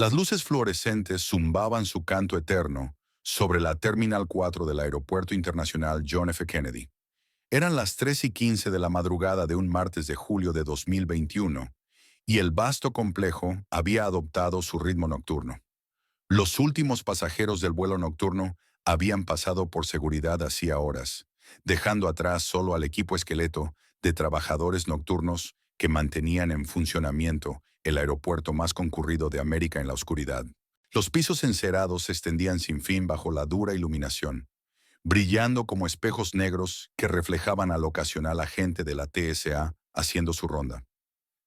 Las luces fluorescentes zumbaban su canto eterno sobre la Terminal 4 del Aeropuerto Internacional John F. Kennedy. Eran las 3:15 de la madrugada de un martes de julio de 2021, y el vasto complejo había adoptado su ritmo nocturno. Los últimos pasajeros del vuelo nocturno habían pasado por seguridad hacía horas, dejando atrás solo al equipo esqueleto de trabajadores nocturnos que mantenían en funcionamiento el aeropuerto más concurrido de América en la oscuridad. Los pisos encerados se extendían sin fin bajo la dura iluminación, brillando como espejos negros que reflejaban al ocasional agente de la TSA haciendo su ronda.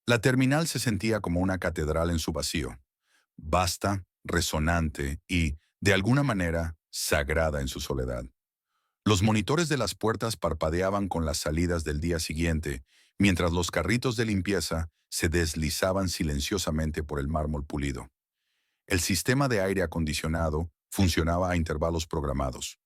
La terminal se sentía como una catedral en su vacío, vasta, resonante y, de alguna manera, sagrada en su soledad. Los monitores de las puertas parpadeaban con las salidas del día siguiente, mientras los carritos de limpieza se deslizaban silenciosamente por el mármol pulido. El sistema de aire acondicionado funcionaba a intervalos programados,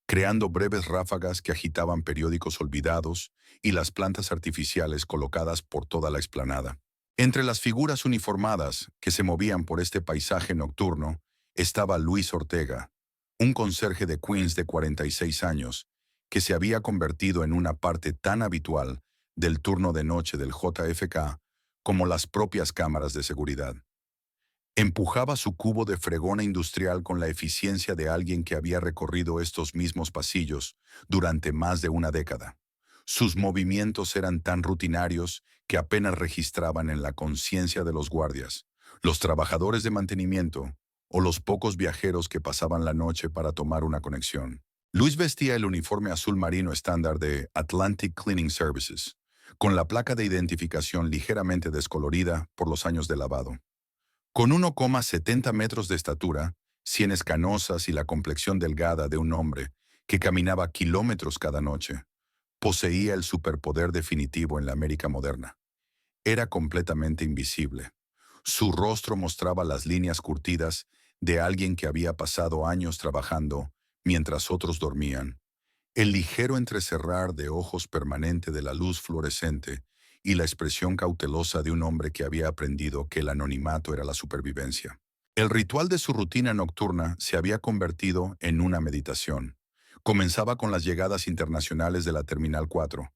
creando breves ráfagas que agitaban periódicos olvidados y las plantas artificiales colocadas por toda la explanada. Entre las figuras uniformadas que se movían por este paisaje nocturno estaba Luis Ortega, un conserje de Queens de 46 años, que se había convertido en una parte tan habitual del turno de noche del JFK como las propias cámaras de seguridad. Empujaba su cubo de fregona industrial con la eficiencia de alguien que había recorrido estos mismos pasillos durante más de una década. Sus movimientos eran tan rutinarios que apenas registraban en la conciencia de los guardias, los trabajadores de mantenimiento o los pocos viajeros que pasaban la noche para tomar una conexión. Luis vestía el uniforme azul marino estándar de Atlantic Cleaning Services, con la placa de identificación ligeramente descolorida por los años de lavado. Con 1,70 metros de estatura, sienes canosas y la complexión delgada de un hombre que caminaba kilómetros cada noche, poseía el superpoder definitivo en la América moderna. Era completamente invisible. Su rostro mostraba las líneas curtidas de alguien que había pasado años trabajando mientras otros dormían. El ligero entrecerrar de ojos permanente de la luz fluorescente y la expresión cautelosa de un hombre que había aprendido que el anonimato era la supervivencia. El ritual de su rutina nocturna se había convertido en una meditación. Comenzaba con las llegadas internacionales de la Terminal 4.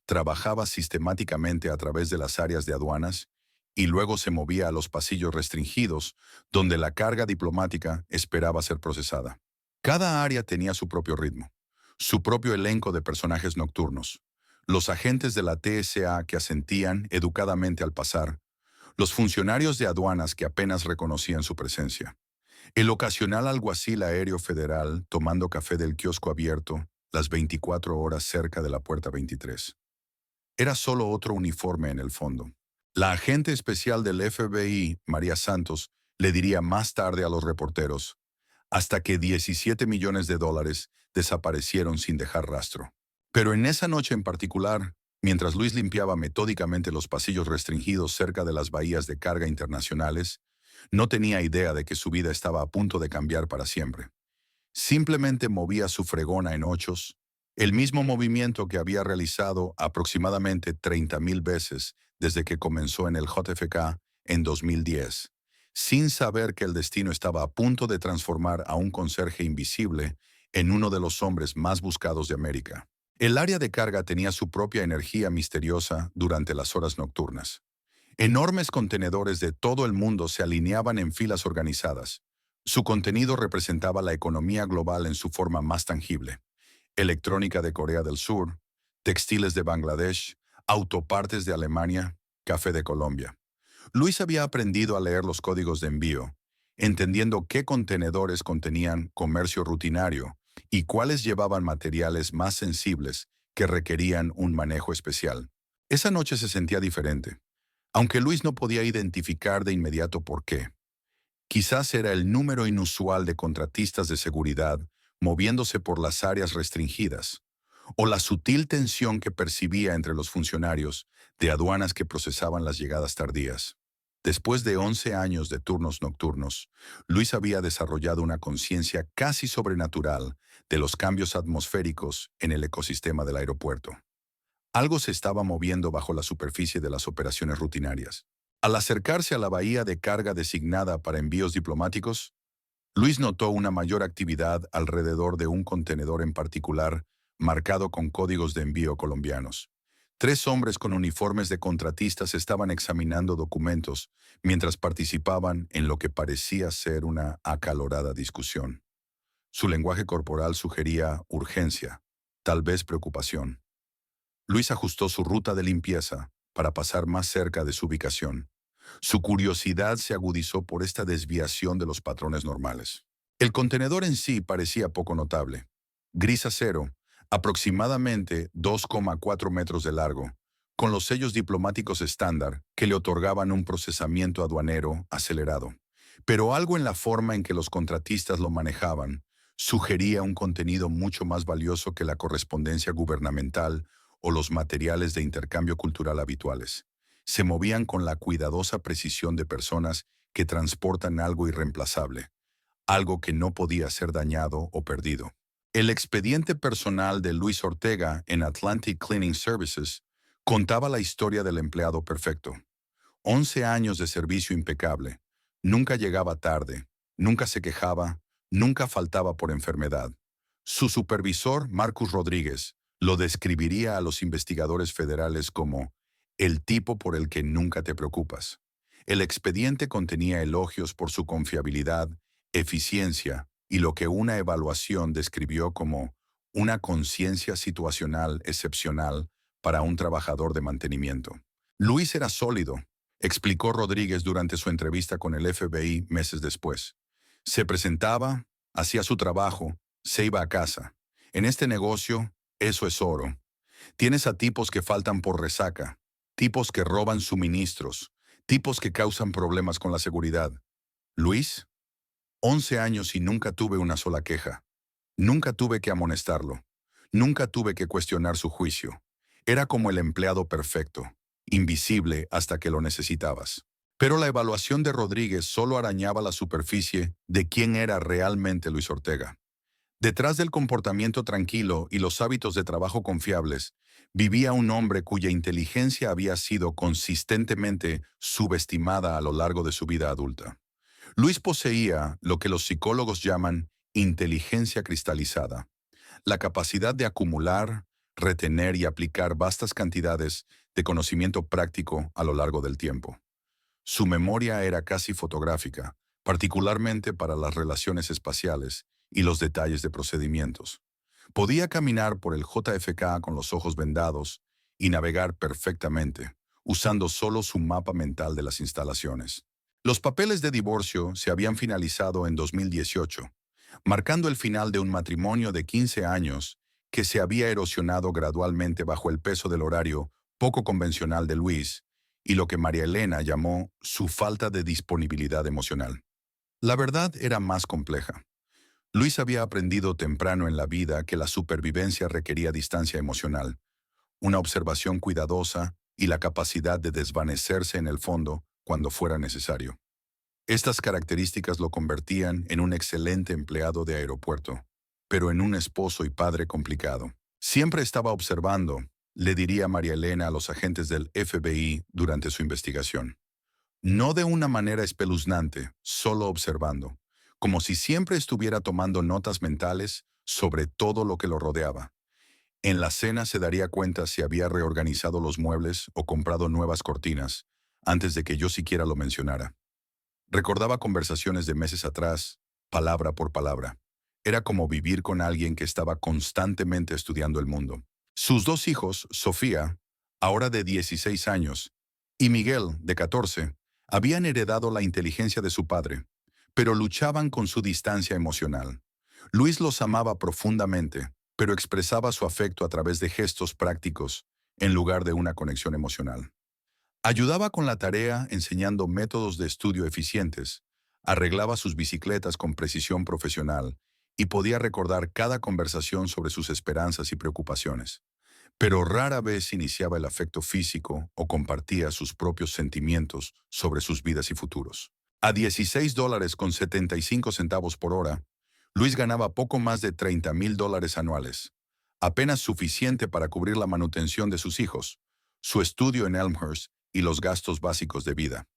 Trabajaba sistemáticamente a través de las áreas de aduanas y luego se movía a los pasillos restringidos, donde la carga diplomática esperaba ser procesada. Cada área tenía su propio ritmo, su propio elenco de personajes nocturnos. Los agentes de la TSA que asentían educadamente al pasar, los funcionarios de aduanas que apenas reconocían su presencia, el ocasional alguacil aéreo federal tomando café del kiosco abierto las 24 horas cerca de la puerta 23. Era solo otro uniforme en el fondo. La agente especial del FBI, María Santos, le diría más tarde a los reporteros, hasta que 17 millones de dólares desaparecieron sin dejar rastro. Pero en esa noche en particular, mientras Luis limpiaba metódicamente los pasillos restringidos cerca de las bahías de carga internacionales, no tenía idea de que su vida estaba a punto de cambiar para siempre. Simplemente movía su fregona en ochos, el mismo movimiento que había realizado aproximadamente 30,000 veces desde que comenzó en el JFK en 2010, sin saber que el destino estaba a punto de transformar a un conserje invisible en uno de los hombres más buscados de América. El área de carga tenía su propia energía misteriosa durante las horas nocturnas. Enormes contenedores de todo el mundo se alineaban en filas organizadas. Su contenido representaba la economía global en su forma más tangible. Electrónica de Corea del Sur, textiles de Bangladesh, autopartes de Alemania, café de Colombia. Luis había aprendido a leer los códigos de envío, entendiendo qué contenedores contenían comercio rutinario y cuáles llevaban materiales más sensibles que requerían un manejo especial. Esa noche se sentía diferente, aunque Luis no podía identificar de inmediato por qué. Quizás era el número inusual de contratistas de seguridad moviéndose por las áreas restringidas, o la sutil tensión que percibía entre los funcionarios de aduanas que procesaban las llegadas tardías. Después de 11 años de turnos nocturnos, Luis había desarrollado una conciencia casi sobrenatural de los cambios atmosféricos en el ecosistema del aeropuerto. Algo se estaba moviendo bajo la superficie de las operaciones rutinarias. Al acercarse a la bahía de carga designada para envíos diplomáticos, Luis notó una mayor actividad alrededor de un contenedor en particular, marcado con códigos de envío colombianos. Tres hombres con uniformes de contratistas estaban examinando documentos mientras participaban en lo que parecía ser una acalorada discusión. Su lenguaje corporal sugería urgencia, tal vez preocupación. Luis ajustó su ruta de limpieza para pasar más cerca de su ubicación. Su curiosidad se agudizó por esta desviación de los patrones normales. El contenedor en sí parecía poco notable. Gris acero, aproximadamente 2,4 metros de largo, con los sellos diplomáticos estándar que le otorgaban un procesamiento aduanero acelerado. Pero algo en la forma en que los contratistas lo manejaban sugería un contenido mucho más valioso que la correspondencia gubernamental o los materiales de intercambio cultural habituales. Se movían con la cuidadosa precisión de personas que transportan algo irreemplazable, algo que no podía ser dañado o perdido. El expediente personal de Luis Ortega en Atlantic Cleaning Services contaba la historia del empleado perfecto. 11 años de servicio impecable. Nunca llegaba tarde, nunca se quejaba, nunca faltaba por enfermedad. Su supervisor, Marcus Rodríguez, lo describiría a los investigadores federales como el tipo por el que nunca te preocupas. El expediente contenía elogios por su confiabilidad, eficiencia y lo que una evaluación describió como una conciencia situacional excepcional para un trabajador de mantenimiento. Luis era sólido, explicó Rodríguez durante su entrevista con el FBI meses después. Se presentaba, hacía su trabajo, se iba a casa. En este negocio, eso es oro. Tienes a tipos que faltan por resaca, tipos que roban suministros, tipos que causan problemas con la seguridad. Luis, 11 años y nunca tuve una sola queja. Nunca tuve que amonestarlo. Nunca tuve que cuestionar su juicio. Era como el empleado perfecto, invisible hasta que lo necesitabas. Pero la evaluación de Rodríguez solo arañaba la superficie de quién era realmente Luis Ortega. Detrás del comportamiento tranquilo y los hábitos de trabajo confiables, vivía un hombre cuya inteligencia había sido consistentemente subestimada a lo largo de su vida adulta. Luis poseía lo que los psicólogos llaman inteligencia cristalizada, la capacidad de acumular, retener y aplicar vastas cantidades de conocimiento práctico a lo largo del tiempo. Su memoria era casi fotográfica, particularmente para las relaciones espaciales y los detalles de procedimientos. Podía caminar por el JFK con los ojos vendados y navegar perfectamente, usando solo su mapa mental de las instalaciones. Los papeles de divorcio se habían finalizado en 2018, marcando el final de un matrimonio de 15 años que se había erosionado gradualmente bajo el peso del horario poco convencional de Luis y lo que María Elena llamó su falta de disponibilidad emocional. La verdad era más compleja. Luis había aprendido temprano en la vida que la supervivencia requería distancia emocional, una observación cuidadosa y la capacidad de desvanecerse en el fondo cuando fuera necesario. Estas características lo convertían en un excelente empleado de aeropuerto, pero en un esposo y padre complicado. Siempre estaba observando, le diría María Elena a los agentes del FBI durante su investigación. No de una manera espeluznante, solo observando, como si siempre estuviera tomando notas mentales sobre todo lo que lo rodeaba. En la cena se daría cuenta si había reorganizado los muebles o comprado nuevas cortinas, antes de que yo siquiera lo mencionara. Recordaba conversaciones de meses atrás, palabra por palabra. Era como vivir con alguien que estaba constantemente estudiando el mundo. Sus dos hijos, Sofía, ahora de 16 años, y Miguel, de 14, habían heredado la inteligencia de su padre, pero luchaban con su distancia emocional. Luis los amaba profundamente, pero expresaba su afecto a través de gestos prácticos, en lugar de una conexión emocional. Ayudaba con la tarea enseñando métodos de estudio eficientes, arreglaba sus bicicletas con precisión profesional y podía recordar cada conversación sobre sus esperanzas y preocupaciones. Pero rara vez iniciaba el afecto físico o compartía sus propios sentimientos sobre sus vidas y futuros. A $16 con 75 centavos por hora, Luis ganaba poco más de $30,000 anuales, apenas suficiente para cubrir la manutención de sus hijos, su estudio en Elmhurst y los gastos básicos de vida.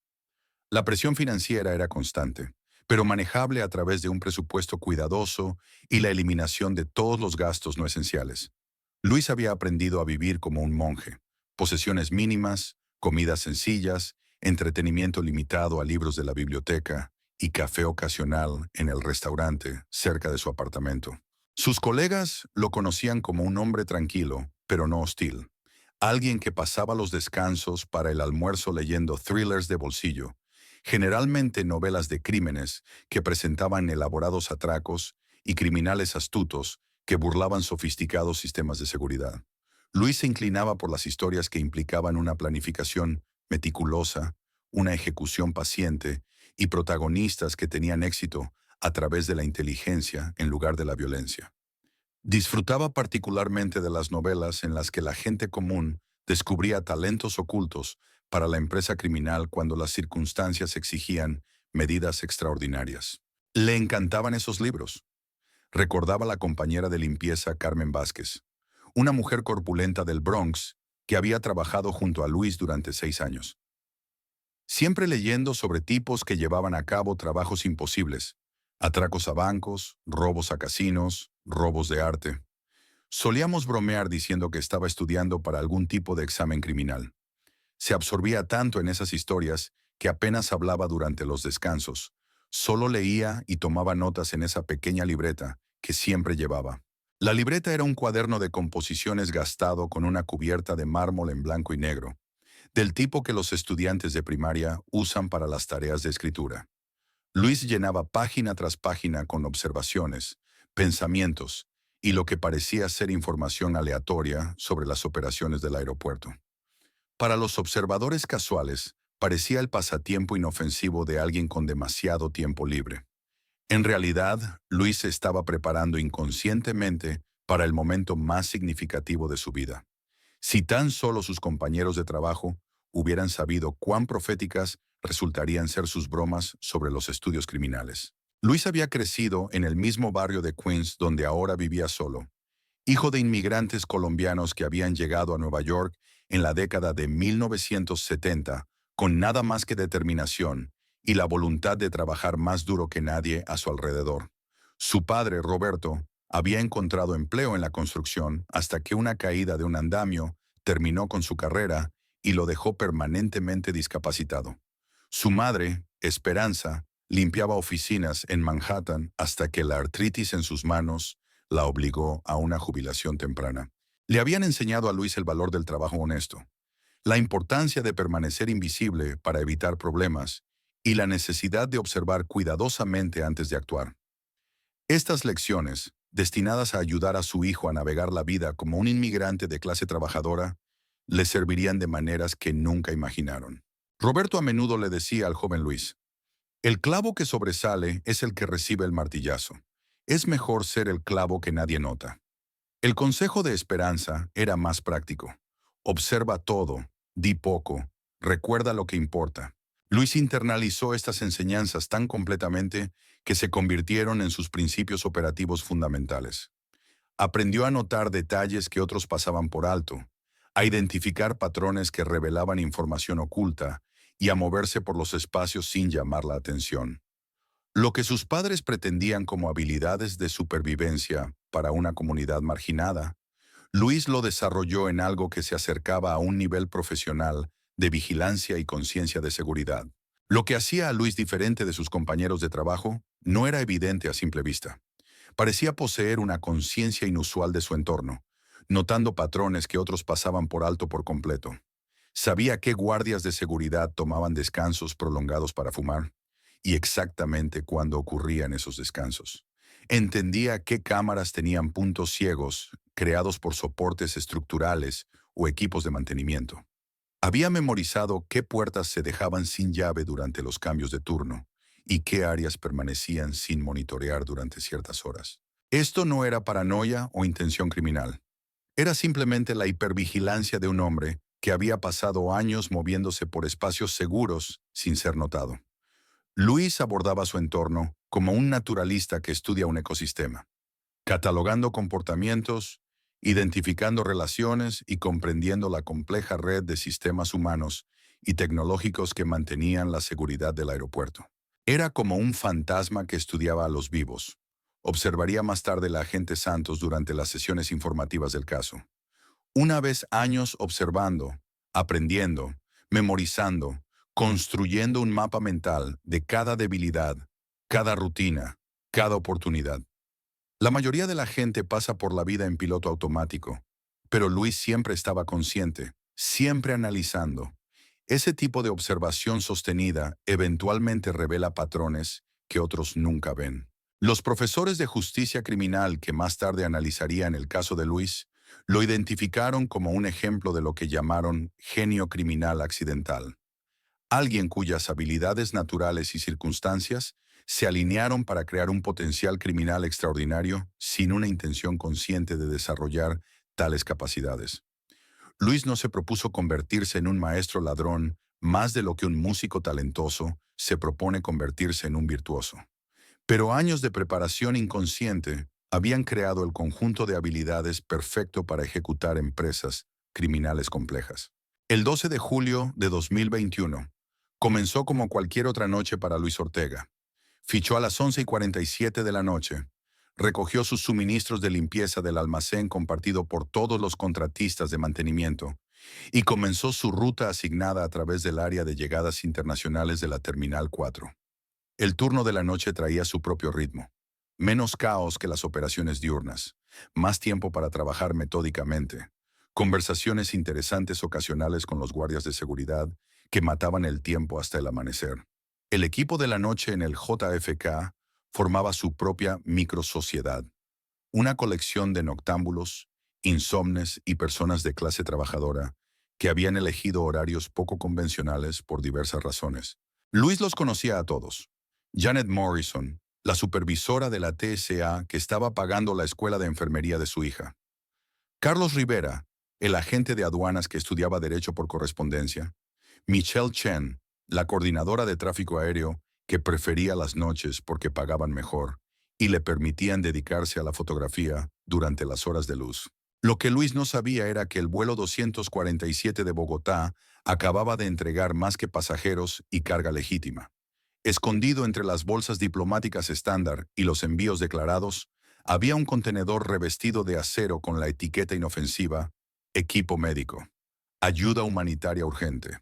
La presión financiera era constante, pero manejable a través de un presupuesto cuidadoso y la eliminación de todos los gastos no esenciales. Luis había aprendido a vivir como un monje: posesiones mínimas, comidas sencillas, entretenimiento limitado a libros de la biblioteca y café ocasional en el restaurante cerca de su apartamento. Sus colegas lo conocían como un hombre tranquilo, pero no hostil. Alguien que pasaba los descansos para el almuerzo leyendo thrillers de bolsillo, generalmente novelas de crímenes que presentaban elaborados atracos y criminales astutos que burlaban sofisticados sistemas de seguridad. Luis se inclinaba por las historias que implicaban una planificación meticulosa, una ejecución paciente y protagonistas que tenían éxito a través de la inteligencia en lugar de la violencia. Disfrutaba particularmente de las novelas en las que la gente común descubría talentos ocultos para la empresa criminal cuando las circunstancias exigían medidas extraordinarias. Le encantaban esos libros. Recordaba la compañera de limpieza Carmen Vázquez, una mujer corpulenta del Bronx que había trabajado junto a Luis durante 6 años. Siempre leyendo sobre tipos que llevaban a cabo trabajos imposibles: atracos a bancos, robos a casinos, robos de arte. Solíamos bromear diciendo que estaba estudiando para algún tipo de examen criminal. Se absorbía tanto en esas historias que apenas hablaba durante los descansos. Solo leía y tomaba notas en esa pequeña libreta que siempre llevaba. La libreta era un cuaderno de composiciones gastado con una cubierta de mármol en blanco y negro, del tipo que los estudiantes de primaria usan para las tareas de escritura. Luis llenaba página tras página con observaciones, pensamientos y lo que parecía ser información aleatoria sobre las operaciones del aeropuerto. Para los observadores casuales, parecía el pasatiempo inofensivo de alguien con demasiado tiempo libre. En realidad, Luis se estaba preparando inconscientemente para el momento más significativo de su vida. Si tan solo sus compañeros de trabajo hubieran sabido cuán proféticas resultarían ser sus bromas sobre los estudios criminales. Luis había crecido en el mismo barrio de Queens donde ahora vivía solo, hijo de inmigrantes colombianos que habían llegado a Nueva York en la década de 1970 con nada más que determinación y la voluntad de trabajar más duro que nadie a su alrededor. Su padre, Roberto, había encontrado empleo en la construcción hasta que una caída de un andamio terminó con su carrera y lo dejó permanentemente discapacitado. Su madre, Esperanza, limpiaba oficinas en Manhattan hasta que la artritis en sus manos la obligó a una jubilación temprana. Le habían enseñado a Luis el valor del trabajo honesto, la importancia de permanecer invisible para evitar problemas y la necesidad de observar cuidadosamente antes de actuar. Estas lecciones, destinadas a ayudar a su hijo a navegar la vida como un inmigrante de clase trabajadora, le servirían de maneras que nunca imaginaron. Roberto a menudo le decía al joven Luis: el clavo que sobresale es el que recibe el martillazo. Es mejor ser el clavo que nadie nota. El consejo de Esperanza era más práctico: observa todo, di poco, recuerda lo que importa. Luis internalizó estas enseñanzas tan completamente que se convirtieron en sus principios operativos fundamentales. Aprendió a notar detalles que otros pasaban por alto, a identificar patrones que revelaban información oculta y a moverse por los espacios sin llamar la atención. Lo que sus padres pretendían como habilidades de supervivencia para una comunidad marginada, Luis lo desarrolló en algo que se acercaba a un nivel profesional de vigilancia y conciencia de seguridad. Lo que hacía a Luis diferente de sus compañeros de trabajo no era evidente a simple vista. Parecía poseer una conciencia inusual de su entorno, notando patrones que otros pasaban por alto por completo. Sabía qué guardias de seguridad tomaban descansos prolongados para fumar y exactamente cuándo ocurrían esos descansos. Entendía qué cámaras tenían puntos ciegos creados por soportes estructurales o equipos de mantenimiento. Había memorizado qué puertas se dejaban sin llave durante los cambios de turno y qué áreas permanecían sin monitorear durante ciertas horas. Esto no era paranoia o intención criminal. Era simplemente la hipervigilancia de un hombre que había pasado años moviéndose por espacios seguros sin ser notado. Luis abordaba su entorno como un naturalista que estudia un ecosistema, catalogando comportamientos, identificando relaciones y comprendiendo la compleja red de sistemas humanos y tecnológicos que mantenían la seguridad del aeropuerto. Era como un fantasma que estudiaba a los vivos. Observaría más tarde la agente Santos durante las sesiones informativas del caso. Una vez años observando, aprendiendo, memorizando, construyendo un mapa mental de cada debilidad, cada rutina, cada oportunidad. La mayoría de la gente pasa por la vida en piloto automático, pero Luis siempre estaba consciente, siempre analizando. Ese tipo de observación sostenida eventualmente revela patrones que otros nunca ven. Los profesores de justicia criminal que más tarde analizarían el caso de Luis lo identificaron como un ejemplo de lo que llamaron genio criminal accidental. Alguien cuyas habilidades naturales y circunstancias se alinearon para crear un potencial criminal extraordinario sin una intención consciente de desarrollar tales capacidades. Luis no se propuso convertirse en un maestro ladrón más de lo que un músico talentoso se propone convertirse en un virtuoso. Pero años de preparación inconsciente habían creado el conjunto de habilidades perfecto para ejecutar empresas criminales complejas. El 12 de julio de 2021 comenzó como cualquier otra noche para Luis Ortega. Fichó a las 11:47 de la noche, recogió sus suministros de limpieza del almacén compartido por todos los contratistas de mantenimiento y comenzó su ruta asignada a través del área de llegadas internacionales de la Terminal 4. El turno de la noche traía su propio ritmo. Menos caos que las operaciones diurnas, más tiempo para trabajar metódicamente, conversaciones interesantes ocasionales con los guardias de seguridad que mataban el tiempo hasta el amanecer. El equipo de la noche en el JFK formaba su propia microsociedad, una colección de noctámbulos, insomnes y personas de clase trabajadora que habían elegido horarios poco convencionales por diversas razones. Luis los conocía a todos. Janet Morrison, la supervisora de la TSA que estaba pagando la escuela de enfermería de su hija. Carlos Rivera, el agente de aduanas que estudiaba Derecho por correspondencia. Michelle Chen, la coordinadora de tráfico aéreo que prefería las noches porque pagaban mejor y le permitían dedicarse a la fotografía durante las horas de luz. Lo que Luis no sabía era que el vuelo 247 de Bogotá acababa de entregar más que pasajeros y carga legítima. Escondido entre las bolsas diplomáticas estándar y los envíos declarados, había un contenedor revestido de acero con la etiqueta inofensiva «Equipo médico. Ayuda humanitaria urgente».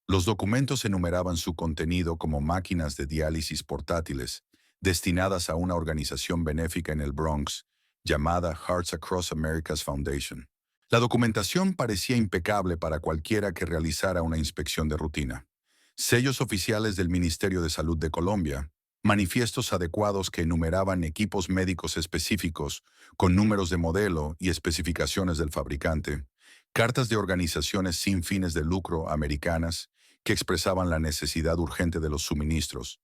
Los documentos enumeraban su contenido como máquinas de diálisis portátiles destinadas a una organización benéfica en el Bronx llamada Hearts Across America's Foundation. La documentación parecía impecable para cualquiera que realizara una inspección de rutina. Sellos oficiales del Ministerio de Salud de Colombia, manifiestos adecuados que enumeraban equipos médicos específicos con números de modelo y especificaciones del fabricante, cartas de organizaciones sin fines de lucro americanas que expresaban la necesidad urgente de los suministros,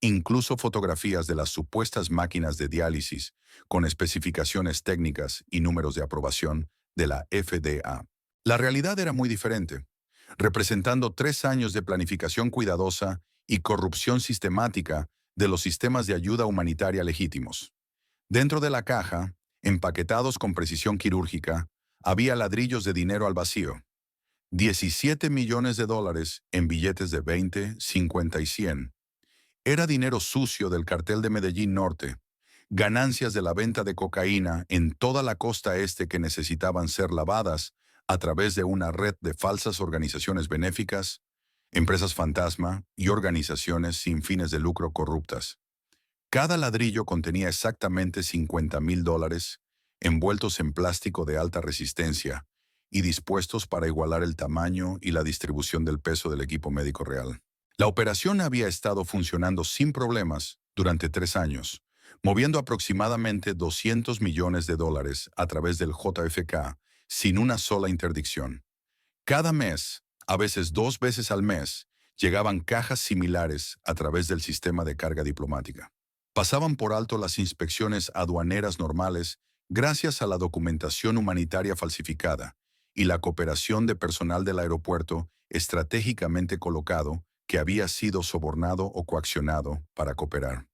incluso fotografías de las supuestas máquinas de diálisis con especificaciones técnicas y números de aprobación de la FDA. La realidad era muy diferente, representando 3 años de planificación cuidadosa y corrupción sistemática de los sistemas de ayuda humanitaria legítimos. Dentro de la caja, empaquetados con precisión quirúrgica, había ladrillos de dinero al vacío. 17 millones de dólares en billetes de 20, 50 y 100. Era dinero sucio del cartel de Medellín Norte, ganancias de la venta de cocaína en toda la costa este que necesitaban ser lavadas a través de una red de falsas organizaciones benéficas, empresas fantasma y organizaciones sin fines de lucro corruptas. Cada ladrillo contenía exactamente 50,000 dólares, envueltos en plástico de alta resistencia y dispuestos para igualar el tamaño y la distribución del peso del equipo médico real. La operación había estado funcionando sin problemas durante 3 años, moviendo aproximadamente 200 millones de dólares a través del JFK sin una sola interdicción. Cada mes, a veces 2 veces al mes, llegaban cajas similares a través del sistema de carga diplomática. Pasaban por alto las inspecciones aduaneras normales gracias a la documentación humanitaria falsificada y la cooperación de personal del aeropuerto estratégicamente colocado que había sido sobornado o coaccionado para cooperar.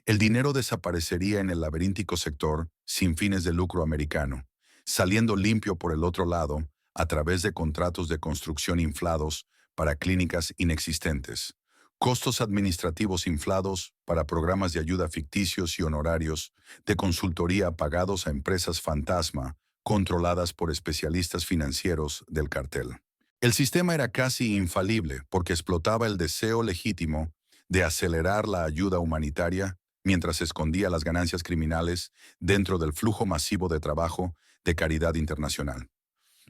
El dinero desaparecería en el laberíntico sector sin fines de lucro americano, saliendo limpio por el otro lado a través de contratos de construcción inflados para clínicas inexistentes, costos administrativos inflados para programas de ayuda ficticios y honorarios de consultoría pagados a empresas fantasma controladas por especialistas financieros del cartel. El sistema era casi infalible porque explotaba el deseo legítimo de acelerar la ayuda humanitaria mientras escondía las ganancias criminales dentro del flujo masivo de trabajo de caridad internacional.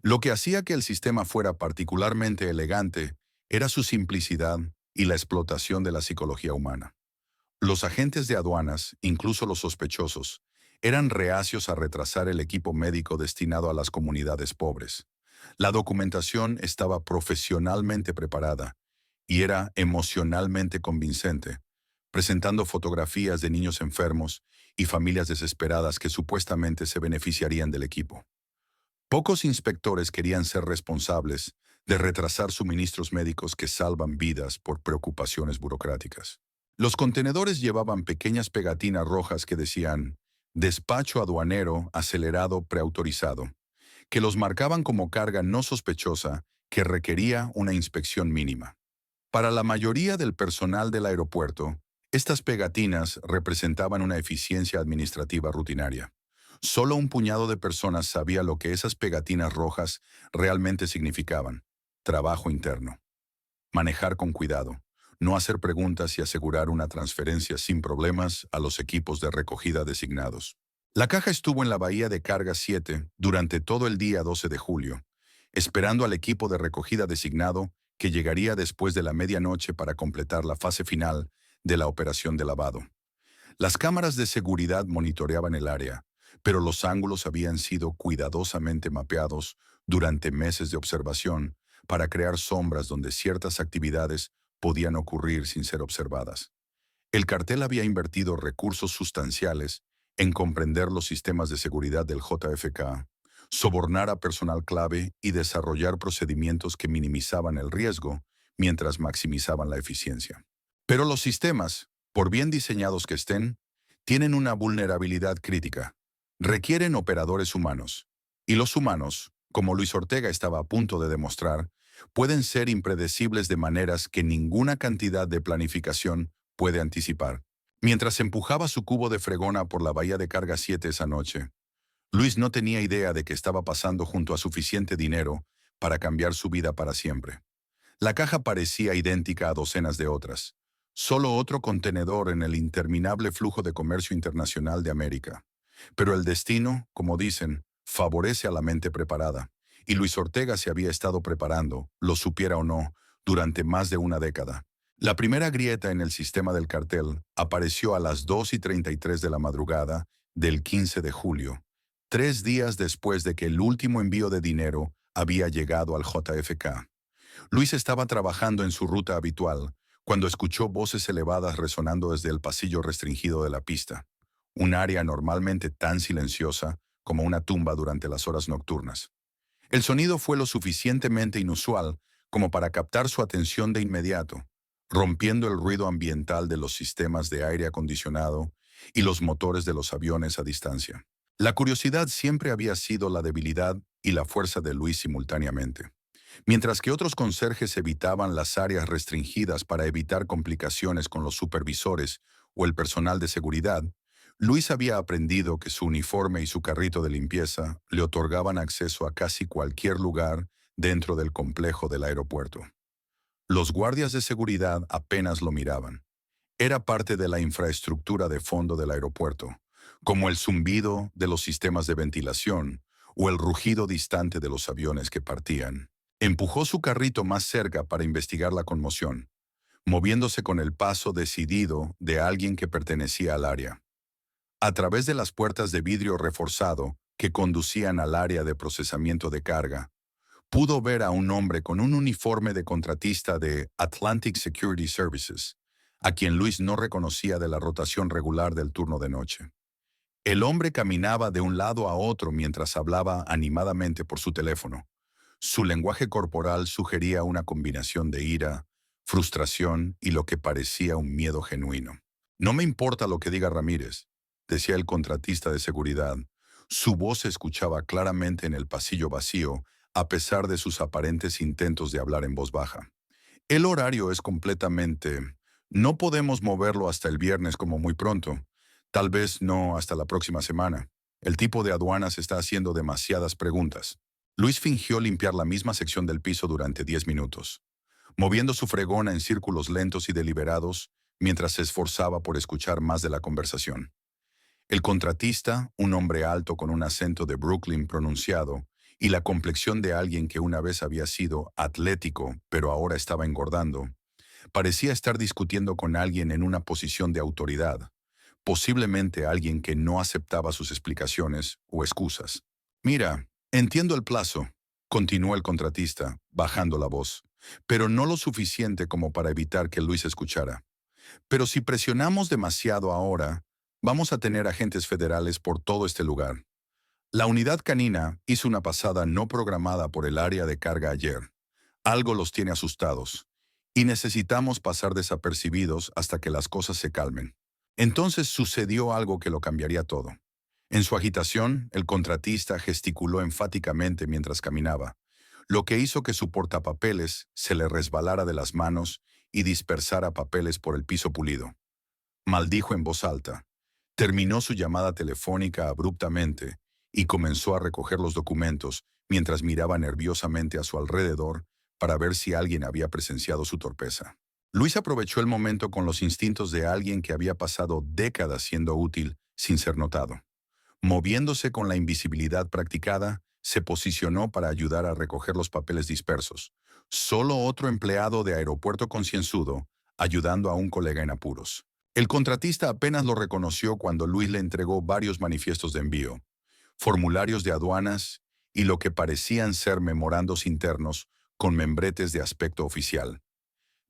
Lo que hacía que el sistema fuera particularmente elegante era su simplicidad y la explotación de la psicología humana. Los agentes de aduanas, incluso los sospechosos, eran reacios a retrasar el equipo médico destinado a las comunidades pobres. La documentación estaba profesionalmente preparada y era emocionalmente convincente, presentando fotografías de niños enfermos y familias desesperadas que supuestamente se beneficiarían del equipo. Pocos inspectores querían ser responsables de retrasar suministros médicos que salvan vidas por preocupaciones burocráticas. Los contenedores llevaban pequeñas pegatinas rojas que decían «Despacho aduanero acelerado preautorizado», que los marcaban como carga no sospechosa que requería una inspección mínima. Para la mayoría del personal del aeropuerto, estas pegatinas representaban una eficiencia administrativa rutinaria. Solo un puñado de personas sabía lo que esas pegatinas rojas realmente significaban: trabajo interno. Manejar con cuidado, no hacer preguntas y asegurar una transferencia sin problemas a los equipos de recogida designados. La caja estuvo en la bahía de carga 7 durante todo el día 12 de julio, esperando al equipo de recogida designado que llegaría después de la medianoche para completar la fase final de la operación de lavado. Las cámaras de seguridad monitoreaban el área, pero los ángulos habían sido cuidadosamente mapeados durante meses de observación para crear sombras donde ciertas actividades podían ocurrir sin ser observadas. El cartel había invertido recursos sustanciales en comprender los sistemas de seguridad del JFK, sobornar a personal clave y desarrollar procedimientos que minimizaban el riesgo mientras maximizaban la eficiencia. Pero los sistemas, por bien diseñados que estén, tienen una vulnerabilidad crítica. Requieren operadores humanos. Y los humanos, como Luis Ortega estaba a punto de demostrar, pueden ser impredecibles de maneras que ninguna cantidad de planificación puede anticipar. Mientras empujaba su cubo de fregona por la bahía de carga 7 esa noche, Luis no tenía idea de que estaba pasando junto a suficiente dinero para cambiar su vida para siempre. La caja parecía idéntica a docenas de otras. Solo otro contenedor en el interminable flujo de comercio internacional de América. Pero el destino, como dicen, favorece a la mente preparada. Y Luis Ortega se había estado preparando, lo supiera o no, durante más de una década. La primera grieta en el sistema del cartel apareció a las 2:33 de la madrugada del 15 de julio, 3 días después de que el último envío de dinero había llegado al JFK. Luis estaba trabajando en su ruta habitual cuando escuchó voces elevadas resonando desde el pasillo restringido de la pista, un área normalmente tan silenciosa como una tumba durante las horas nocturnas. El sonido fue lo suficientemente inusual como para captar su atención de inmediato, rompiendo el ruido ambiental de los sistemas de aire acondicionado y los motores de los aviones a distancia. La curiosidad siempre había sido la debilidad y la fuerza de Luis simultáneamente. Mientras que otros conserjes evitaban las áreas restringidas para evitar complicaciones con los supervisores o el personal de seguridad, Luis había aprendido que su uniforme y su carrito de limpieza le otorgaban acceso a casi cualquier lugar dentro del complejo del aeropuerto. Los guardias de seguridad apenas lo miraban. Era parte de la infraestructura de fondo del aeropuerto, como el zumbido de los sistemas de ventilación o el rugido distante de los aviones que partían. Empujó su carrito más cerca para investigar la conmoción, moviéndose con el paso decidido de alguien que pertenecía al área. A través de las puertas de vidrio reforzado que conducían al área de procesamiento de carga, pudo ver a un hombre con un uniforme de contratista de Atlantic Security Services, a quien Luis no reconocía de la rotación regular del turno de noche. El hombre caminaba de un lado a otro mientras hablaba animadamente por su teléfono. Su lenguaje corporal sugería una combinación de ira, frustración y lo que parecía un miedo genuino. «No me importa lo que diga Ramírez», decía el contratista de seguridad. Su voz se escuchaba claramente en el pasillo vacío, a pesar de sus aparentes intentos de hablar en voz baja. El horario es completamente... No podemos moverlo hasta el viernes como muy pronto. Tal vez no hasta la próxima semana. El tipo de aduanas está haciendo demasiadas preguntas. Luis fingió limpiar la misma sección del piso durante 10 minutos, moviendo su fregona en círculos lentos y deliberados mientras se esforzaba por escuchar más de la conversación. El contratista, un hombre alto con un acento de Brooklyn pronunciado y la complexión de alguien que una vez había sido atlético pero ahora estaba engordando, parecía estar discutiendo con alguien en una posición de autoridad, posiblemente alguien que no aceptaba sus explicaciones o excusas. Mira, entiendo el plazo, continuó el contratista, bajando la voz, pero no lo suficiente como para evitar que Luis escuchara. Pero si presionamos demasiado ahora, vamos a tener agentes federales por todo este lugar. La unidad canina hizo una pasada no programada por el área de carga ayer. Algo los tiene asustados. Y necesitamos pasar desapercibidos hasta que las cosas se calmen. Entonces sucedió algo que lo cambiaría todo. En su agitación, el contratista gesticuló enfáticamente mientras caminaba, lo que hizo que su portapapeles se le resbalara de las manos y dispersara papeles por el piso pulido. Maldijo en voz alta. Terminó su llamada telefónica abruptamente y comenzó a recoger los documentos mientras miraba nerviosamente a su alrededor para ver si alguien había presenciado su torpeza. Luis aprovechó el momento con los instintos de alguien que había pasado décadas siendo útil sin ser notado. Moviéndose con la invisibilidad practicada, se posicionó para ayudar a recoger los papeles dispersos. Solo otro empleado de aeropuerto concienzudo, ayudando a un colega en apuros. El contratista apenas lo reconoció cuando Luis le entregó varios manifiestos de envío, formularios de aduanas y lo que parecían ser memorandos internos con membretes de aspecto oficial.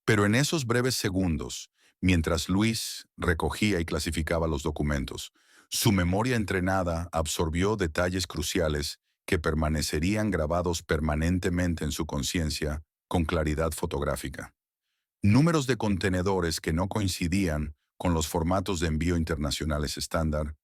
Pero en esos breves segundos, mientras Luis recogía y clasificaba los documentos, su memoria entrenada absorbió detalles cruciales que permanecerían grabados permanentemente en su conciencia con claridad fotográfica. Números de contenedores que no coincidían con los formatos de envío internacionales estándar,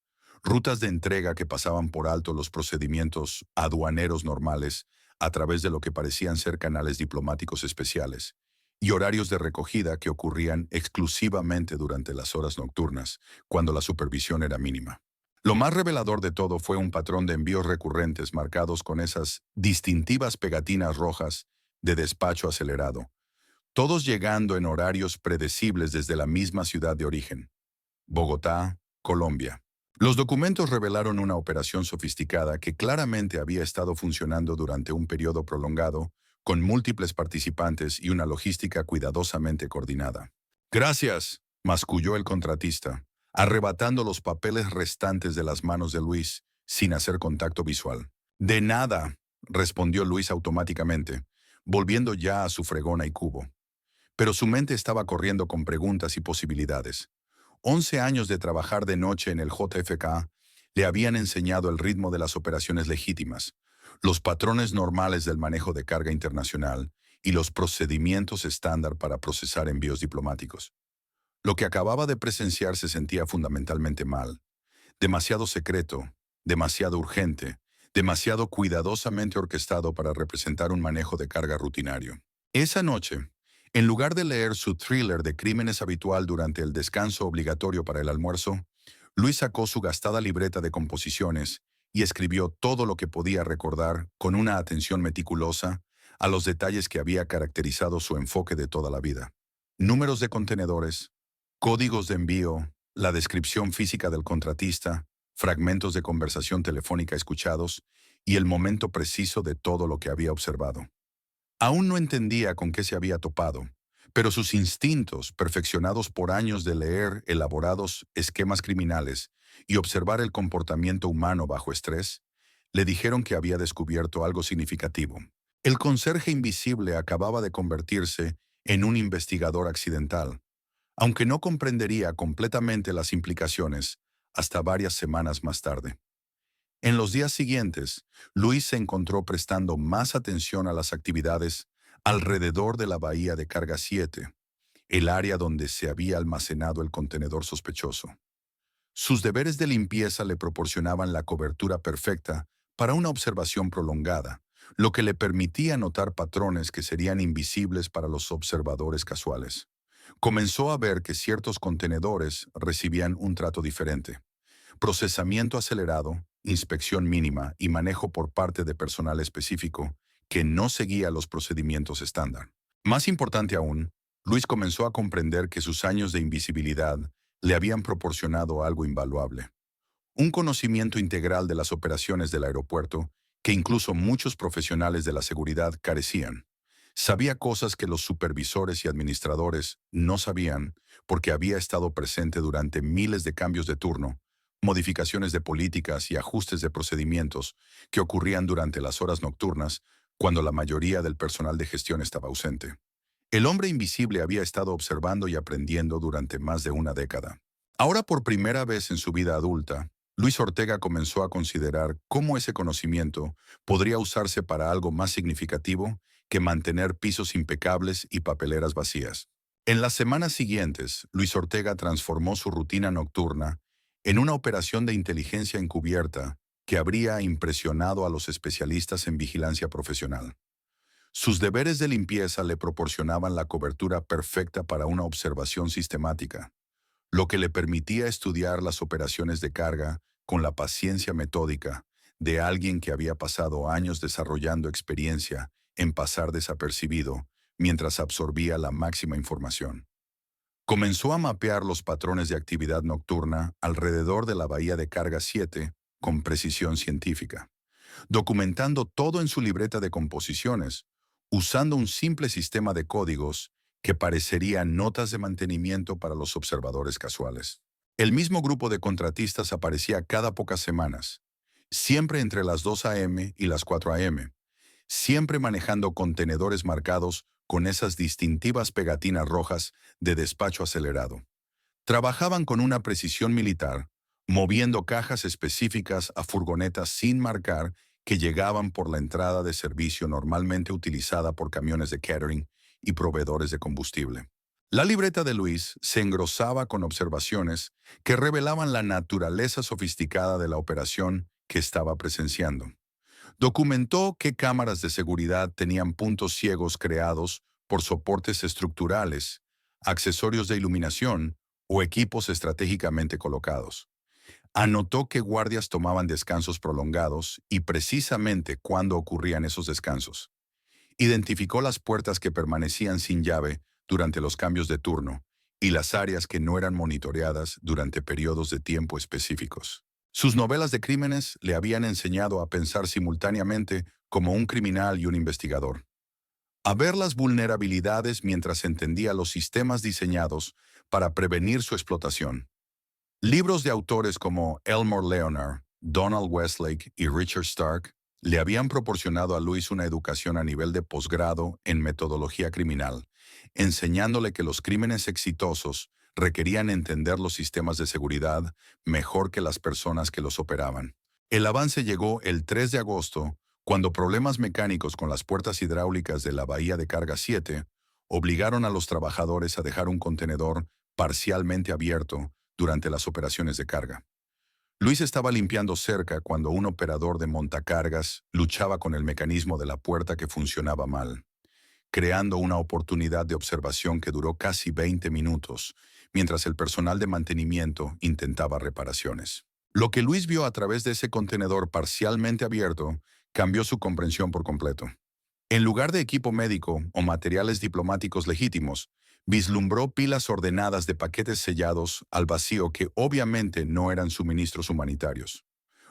rutas de entrega que pasaban por alto los procedimientos aduaneros normales a través de lo que parecían ser canales diplomáticos especiales, y horarios de recogida que ocurrían exclusivamente durante las horas nocturnas, cuando la supervisión era mínima. Lo más revelador de todo fue un patrón de envíos recurrentes marcados con esas distintivas pegatinas rojas de despacho acelerado, todos llegando en horarios predecibles desde la misma ciudad de origen, Bogotá, Colombia. Los documentos revelaron una operación sofisticada que claramente había estado funcionando durante un periodo prolongado, con múltiples participantes y una logística cuidadosamente coordinada. Gracias, masculló el contratista, arrebatando los papeles restantes de las manos de Luis, sin hacer contacto visual. De nada, respondió Luis automáticamente, volviendo ya a su fregona y cubo. Pero su mente estaba corriendo con preguntas y posibilidades. 11 años de trabajar de noche en el JFK le habían enseñado el ritmo de las operaciones legítimas, los patrones normales del manejo de carga internacional y los procedimientos estándar para procesar envíos diplomáticos. Lo que acababa de presenciar se sentía fundamentalmente mal. Demasiado secreto, demasiado urgente, demasiado cuidadosamente orquestado para representar un manejo de carga rutinario. Esa noche, en lugar de leer su thriller de crímenes habitual durante el descanso obligatorio para el almuerzo, Luis sacó su gastada libreta de composiciones y escribió todo lo que podía recordar con una atención meticulosa a los detalles que había caracterizado su enfoque de toda la vida. Números de contenedores, códigos de envío, la descripción física del contratista, fragmentos de conversación telefónica escuchados y el momento preciso de todo lo que había observado. Aún no entendía con qué se había topado, pero sus instintos, perfeccionados por años de leer elaborados esquemas criminales y observar el comportamiento humano bajo estrés, le dijeron que había descubierto algo significativo. El conserje invisible acababa de convertirse en un investigador accidental, aunque no comprendería completamente las implicaciones hasta varias semanas más tarde. En los días siguientes, Luis se encontró prestando más atención a las actividades alrededor de la bahía de Carga 7, el área donde se había almacenado el contenedor sospechoso. Sus deberes de limpieza le proporcionaban la cobertura perfecta para una observación prolongada, lo que le permitía notar patrones que serían invisibles para los observadores casuales. Comenzó a ver que ciertos contenedores recibían un trato diferente: procesamiento acelerado, inspección mínima y manejo por parte de personal específico que no seguía los procedimientos estándar. Más importante aún, Luis comenzó a comprender que sus años de invisibilidad le habían proporcionado algo invaluable: un conocimiento integral de las operaciones del aeropuerto que incluso muchos profesionales de la seguridad carecían. Sabía cosas que los supervisores y administradores no sabían porque había estado presente durante miles de cambios de turno, modificaciones de políticas y ajustes de procedimientos que ocurrían durante las horas nocturnas cuando la mayoría del personal de gestión estaba ausente. El hombre invisible había estado observando y aprendiendo durante más de una década. Ahora, por primera vez en su vida adulta, Luis Ortega comenzó a considerar cómo ese conocimiento podría usarse para algo más significativo que mantener pisos impecables y papeleras vacías. En las semanas siguientes, Luis Ortega transformó su rutina nocturna en una operación de inteligencia encubierta que habría impresionado a los especialistas en vigilancia profesional. Sus deberes de limpieza le proporcionaban la cobertura perfecta para una observación sistemática, lo que le permitía estudiar las operaciones de carga con la paciencia metódica de alguien que había pasado años desarrollando experiencia en pasar desapercibido mientras absorbía la máxima información. Comenzó a mapear los patrones de actividad nocturna alrededor de la bahía de carga 7 con precisión científica, documentando todo en su libreta de composiciones, usando un simple sistema de códigos que parecería notas de mantenimiento para los observadores casuales. El mismo grupo de contratistas aparecía cada pocas semanas, siempre entre las 2 a.m. y las 4 a.m., siempre manejando contenedores marcados con esas distintivas pegatinas rojas de despacho acelerado. Trabajaban con una precisión militar, moviendo cajas específicas a furgonetas sin marcar que llegaban por la entrada de servicio normalmente utilizada por camiones de catering y proveedores de combustible. La libreta de Luis se engrosaba con observaciones que revelaban la naturaleza sofisticada de la operación que estaba presenciando. Documentó qué cámaras de seguridad tenían puntos ciegos creados por soportes estructurales, accesorios de iluminación o equipos estratégicamente colocados. Anotó que guardias tomaban descansos prolongados y precisamente cuándo ocurrían esos descansos. Identificó las puertas que permanecían sin llave durante los cambios de turno y las áreas que no eran monitoreadas durante periodos de tiempo específicos. Sus novelas de crímenes le habían enseñado a pensar simultáneamente como un criminal y un investigador, a ver las vulnerabilidades mientras entendía los sistemas diseñados para prevenir su explotación. Libros de autores como Elmore Leonard, Donald Westlake y Richard Stark le habían proporcionado a Luis una educación a nivel de posgrado en metodología criminal, enseñándole que los crímenes exitosos requerían entender los sistemas de seguridad mejor que las personas que los operaban. El avance llegó el 3 de agosto, cuando problemas mecánicos con las puertas hidráulicas de la bahía de carga 7 obligaron a los trabajadores a dejar un contenedor parcialmente abierto durante las operaciones de carga. Luis estaba limpiando cerca cuando un operador de montacargas luchaba con el mecanismo de la puerta que funcionaba mal, creando una oportunidad de observación que duró casi 20 minutos, mientras el personal de mantenimiento intentaba reparaciones. Lo que Luis vio a través de ese contenedor parcialmente abierto cambió su comprensión por completo. En lugar de equipo médico o materiales diplomáticos legítimos, vislumbró pilas ordenadas de paquetes sellados al vacío que obviamente no eran suministros humanitarios.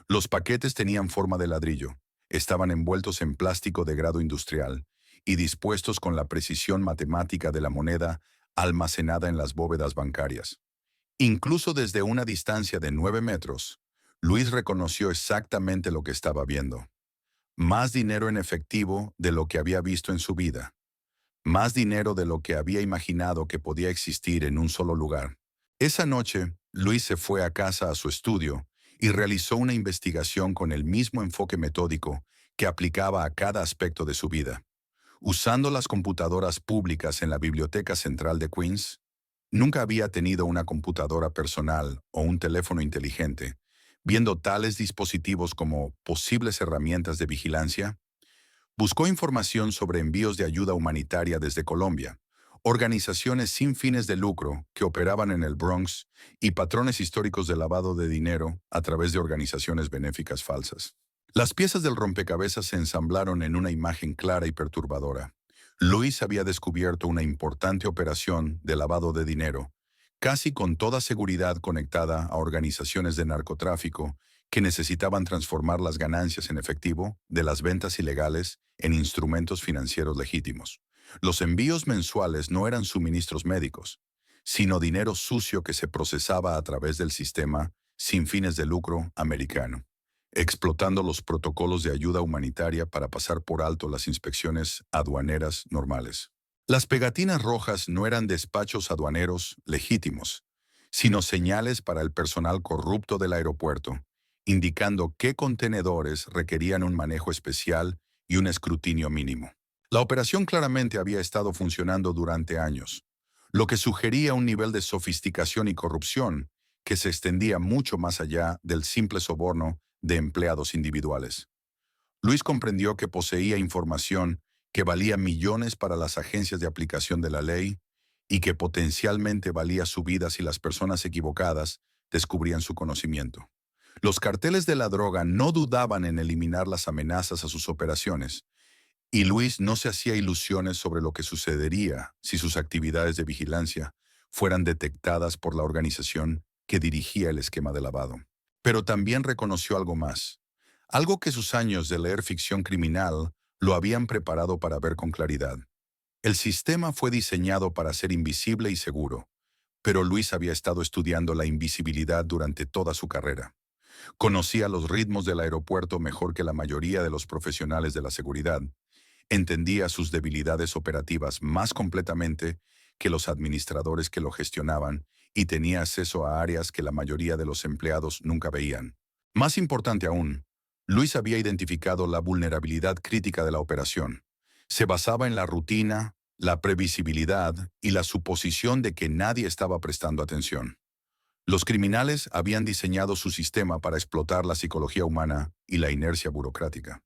Los paquetes tenían forma de ladrillo, estaban envueltos en plástico de grado industrial y dispuestos con la precisión matemática de la moneda almacenada en las bóvedas bancarias. Incluso desde una distancia de 9 metros, Luis reconoció exactamente lo que estaba viendo: más dinero en efectivo de lo que había visto en su vida. Más dinero de lo que había imaginado que podía existir en un solo lugar. Esa noche, Luis se fue a casa a su estudio y realizó una investigación con el mismo enfoque metódico que aplicaba a cada aspecto de su vida. Usando las computadoras públicas en la Biblioteca Central de Queens, nunca había tenido una computadora personal o un teléfono inteligente. Viendo tales dispositivos como posibles herramientas de vigilancia, Buscó información sobre envíos de ayuda humanitaria desde Colombia, organizaciones sin fines de lucro que operaban en el Bronx y patrones históricos de lavado de dinero a través de organizaciones benéficas falsas. Las piezas del rompecabezas se ensamblaron en una imagen clara y perturbadora. Luis había descubierto una importante operación de lavado de dinero, casi con toda seguridad conectada a organizaciones de narcotráfico que necesitaban transformar las ganancias en efectivo de las ventas ilegales en instrumentos financieros legítimos. Los envíos mensuales no eran suministros médicos, sino dinero sucio que se procesaba a través del sistema sin fines de lucro americano, explotando los protocolos de ayuda humanitaria para pasar por alto las inspecciones aduaneras normales. Las pegatinas rojas no eran despachos aduaneros legítimos, sino señales para el personal corrupto del aeropuerto, indicando qué contenedores requerían un manejo especial y un escrutinio mínimo. La operación claramente había estado funcionando durante años, lo que sugería un nivel de sofisticación y corrupción que se extendía mucho más allá del simple soborno de empleados individuales. Luis comprendió que poseía información que valía millones para las agencias de aplicación de la ley y que potencialmente valía su vida si las personas equivocadas descubrían su conocimiento. Los carteles de la droga no dudaban en eliminar las amenazas a sus operaciones, y Luis no se hacía ilusiones sobre lo que sucedería si sus actividades de vigilancia fueran detectadas por la organización que dirigía el esquema de lavado. Pero también reconoció algo más, algo que sus años de leer ficción criminal lo habían preparado para ver con claridad. El sistema fue diseñado para ser invisible y seguro, pero Luis había estado estudiando la invisibilidad durante toda su carrera. Conocía los ritmos del aeropuerto mejor que la mayoría de los profesionales de la seguridad. Entendía sus debilidades operativas más completamente que los administradores que lo gestionaban y tenía acceso a áreas que la mayoría de los empleados nunca veían. Más importante aún, Luis había identificado la vulnerabilidad crítica de la operación. Se basaba en la rutina, la previsibilidad y la suposición de que nadie estaba prestando atención. Los criminales habían diseñado su sistema para explotar la psicología humana y la inercia burocrática,